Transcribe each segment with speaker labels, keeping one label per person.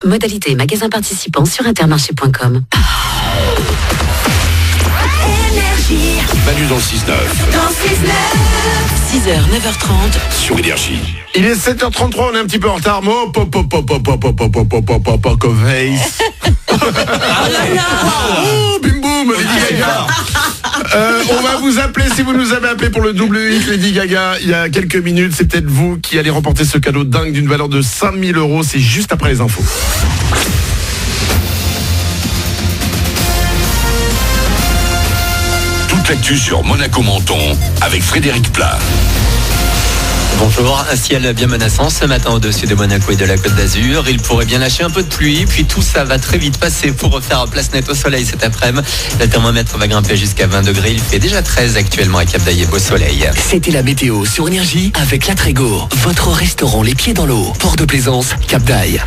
Speaker 1: Modalité magasin participant sur intermarché.com.
Speaker 2: Manu dans le 6-9.
Speaker 3: Dans
Speaker 1: 6h, 9h30
Speaker 2: sur Énergie.
Speaker 4: Il est 7h33, on est un petit peu en retard. Poker face. Oh, bim boum, Lady Gaga. On va vous appeler si vous nous avez appelé pour le double hit Lady Gaga il y a quelques minutes. C'est peut-être vous qui allez remporter ce cadeau dingue d'une valeur de 5000 €. C'est juste après les infos.
Speaker 2: Toute l'actu sur Monaco-Menton avec Frédéric Plat.
Speaker 5: Bonjour, un ciel bien menaçant ce matin au-dessus de Monaco et de la Côte d'Azur. Il pourrait bien lâcher un peu de pluie, puis tout ça va très vite passer pour refaire place nette au soleil cet après-midi. Le thermomètre va grimper jusqu'à 20 degrés. Il fait déjà 13 actuellement à Cap-d'Aille et beau soleil.
Speaker 6: C'était la météo sur Énergie avec La Trégo, votre restaurant les pieds dans l'eau. Port de Plaisance, Cap-d'Aille.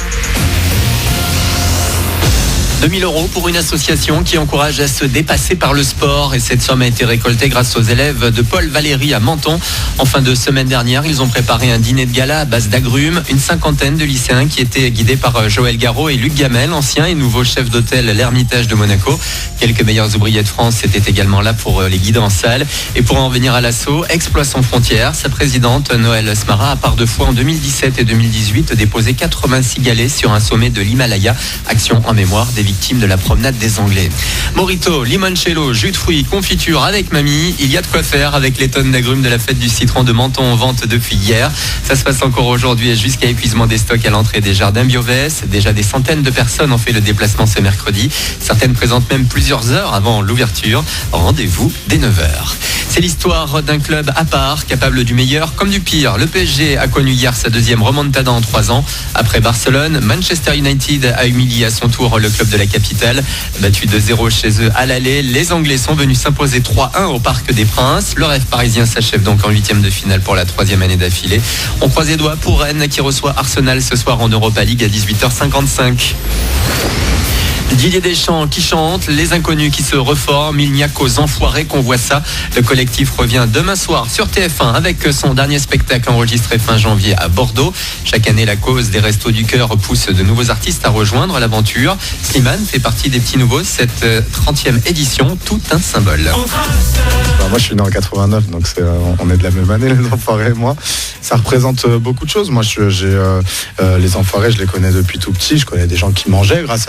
Speaker 5: 2000 € pour une association qui encourage à se dépasser par le sport. Et cette somme a été récoltée grâce aux élèves de Paul Valéry à Menton. En fin de semaine dernière, ils ont préparé un dîner de gala à base d'agrumes. Une cinquantaine de lycéens qui étaient guidés par Joël Garraud et Luc Gamel, ancien et nouveau chef d'hôtel l'Ermitage de Monaco. Quelques meilleurs ouvriers de France étaient également là pour les guider en salle. Et pour en venir à l'assaut, Exploits sans frontières, sa présidente Noël Smara a par deux fois en 2017 et 2018 déposé 86 galets sur un sommet de l'Himalaya. Action en mémoire des victime de la promenade des Anglais. Morito, limoncello, jus de fruits, confiture avec mamie. Il y a de quoi faire avec les tonnes d'agrumes de la fête du citron de Menton en vente depuis hier. Ça se passe encore aujourd'hui et jusqu'à épuisement des stocks à l'entrée des jardins Biovès. Déjà des centaines de personnes ont fait le déplacement ce mercredi. Certaines présentent même plusieurs heures avant l'ouverture. Rendez-vous dès 9h. C'est l'histoire d'un club à part, capable du meilleur comme du pire. Le PSG a connu hier sa deuxième remontada en 3 ans. Après Barcelone, Manchester United a humilié à son tour le club de la capitale. Battu 2-0 chez eux à l'aller, les Anglais sont venus s'imposer 3-1 au Parc des Princes. Le rêve parisien s'achève donc en 8e de finale pour la 3e année d'affilée. On croise les doigts pour Rennes qui reçoit Arsenal ce soir en Europa League à 18h55. Didier Deschamps qui chante, les inconnus qui se reforment, il n'y a qu'aux enfoirés qu'on voit ça. Le collectif revient demain soir sur TF1 avec son dernier spectacle enregistré fin janvier à Bordeaux. Chaque année, la cause des Restos du Cœur pousse de nouveaux artistes à rejoindre l'aventure. Slimane fait partie des petits nouveaux, cette 30e édition, tout un symbole.
Speaker 7: Moi je suis né en 89, donc on est de la même année les enfoirés et moi. Ça représente beaucoup de choses. Moi les enfoirés je les connais depuis tout petit. Je connais des gens qui mangeaient grâce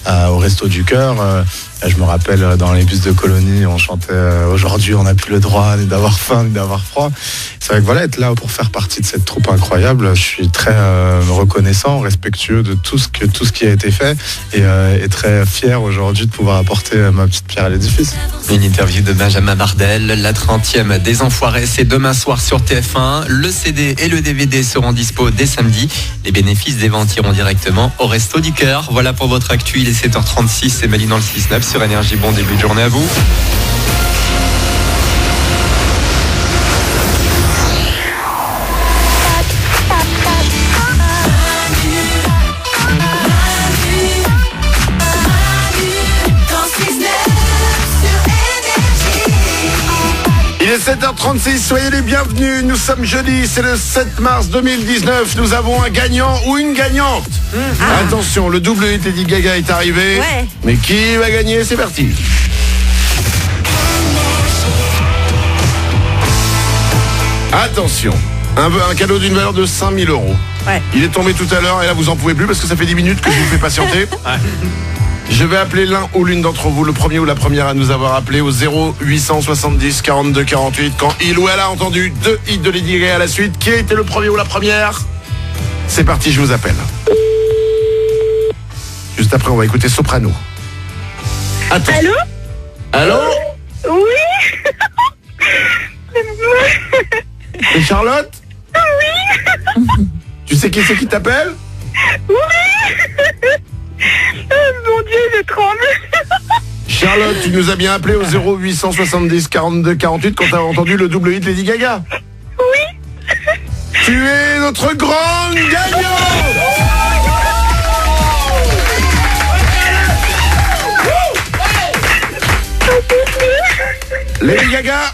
Speaker 7: au Resto du Cœur. Je me rappelle dans les bus de colonie, on chantait aujourd'hui on n'a plus le droit ni d'avoir faim ni d'avoir froid. C'est vrai que voilà, être là pour faire partie de cette troupe incroyable, je suis très reconnaissant, respectueux de tout ce qui a été fait et très fier aujourd'hui de pouvoir apporter ma petite pierre à l'édifice.
Speaker 5: Une interview de Benjamin Bardel, la 30e des Enfoirés, c'est demain soir sur TF1. Le CD et le DVD seront dispo dès samedi. Les bénéfices des ventes iront directement au Resto du Cœur. Voilà pour votre actu, il est 7h36, c'est Mali dans le 6-9 sur Énergie. Bon début de journée à vous.
Speaker 4: Il est 7h36, soyez les bienvenus. Nous sommes jeudi, c'est le 7 mars 2019. Nous avons un gagnant ou une gagnante. Attention, le double hit Lady Gaga est arrivé.
Speaker 3: Ouais.
Speaker 4: Mais qui va gagner? C'est parti. Attention, un cadeau d'une valeur de 5000 €.
Speaker 3: Ouais.
Speaker 4: Il est tombé tout à l'heure et là vous en pouvez plus parce que ça fait 10 minutes que je vous fais patienter. Je vais appeler l'un ou l'une d'entre vous, le premier ou la première à nous avoir appelé au 0870 42 48 quand il ou elle a entendu 2 hits de Lady Gaga à la suite. Qui a été le premier ou la première? C'est parti, je vous appelle. Juste après, on va écouter Soprano. Attends.
Speaker 8: Allô?
Speaker 4: Allô?
Speaker 8: Oui.
Speaker 4: C'est Charlotte?
Speaker 8: Oui.
Speaker 4: Tu sais qui c'est qui t'appelle?
Speaker 8: Oui. Oh, mon Dieu, je tremble.
Speaker 4: Charlotte, tu nous as bien appelé au 0870 42 48 quand t'as entendu le double hit Lady Gaga.
Speaker 8: Oui.
Speaker 4: Tu es notre grande gagnante. Lady Gaga,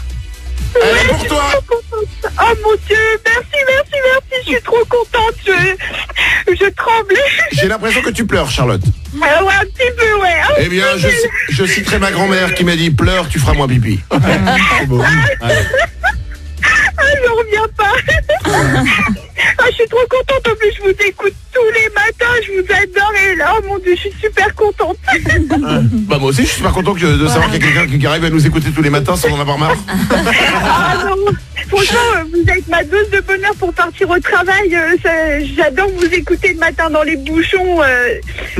Speaker 4: elle est pour toi.
Speaker 8: Oh mon Dieu, merci, je suis trop contente. Je je tremblais.
Speaker 4: J'ai l'impression que tu pleures, Charlotte.
Speaker 8: Ouais, un petit peu, ouais.
Speaker 4: Eh bien, je citerai ma grand-mère qui m'a dit, pleure, tu feras moins pipi.
Speaker 7: C'est beau.
Speaker 8: Je reviens pas. Je suis trop contente. En plus, je vous écoute tous les matins. Je vous adore. Et là, oh mon Dieu, je suis super contente.
Speaker 4: Bah moi aussi, je suis super content de savoir qu'il y a quelqu'un qui arrive à nous écouter tous les matins sans en avoir marre.
Speaker 8: Ah non. Franchement, vous êtes ma dose de bonheur pour partir au travail. J'adore vous écouter le matin dans les bouchons.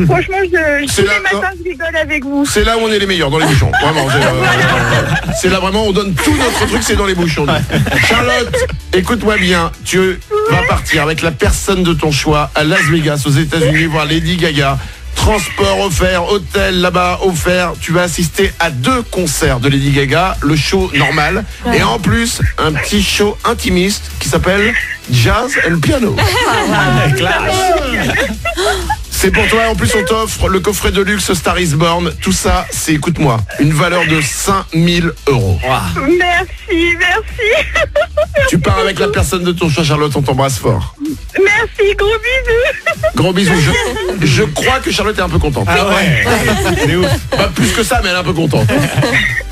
Speaker 8: Franchement, tous les matins, je rigole avec vous.
Speaker 4: C'est là où on est les meilleurs, dans les bouchons. Vraiment. C'est là vraiment, on donne tout notre truc, c'est dans les bouchons. Charlotte, écoute-moi bien. Tu vas partir avec la personne de ton choix à Las Vegas, aux États-Unis, voir Lady Gaga. Transport offert, hôtel là-bas offert. Tu vas assister à 2 concerts de Lady Gaga, le show normal, et en plus un petit show intimiste qui s'appelle Jazz and Piano. C'est pour toi, en plus on t'offre le coffret de luxe Star is Born. Tout ça, c'est, écoute-moi, une valeur de 5000 €.
Speaker 8: Merci.
Speaker 4: Tu pars avec la personne de ton choix, Charlotte, on t'embrasse fort.
Speaker 8: Merci, gros bisous.
Speaker 4: Gros bisous. Je crois que Charlotte est un peu contente.
Speaker 3: Ah ouais. C'est ouf.
Speaker 4: Pas plus que ça, mais elle est un peu contente.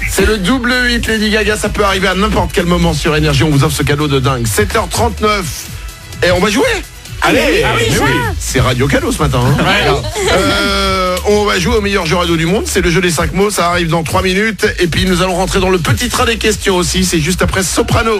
Speaker 4: C'est le double 8 Lady Gaga, ça peut arriver à n'importe quel moment sur Énergie. On vous offre ce cadeau de dingue. 7h39. Et on va jouer. Allez, c'est Radio Cadeau ce matin. On va jouer au meilleur jeu radio du monde. C'est le jeu des 5 mots. Ça arrive dans 3 minutes. Et puis nous allons rentrer dans le petit train des questions aussi. C'est juste après Soprano.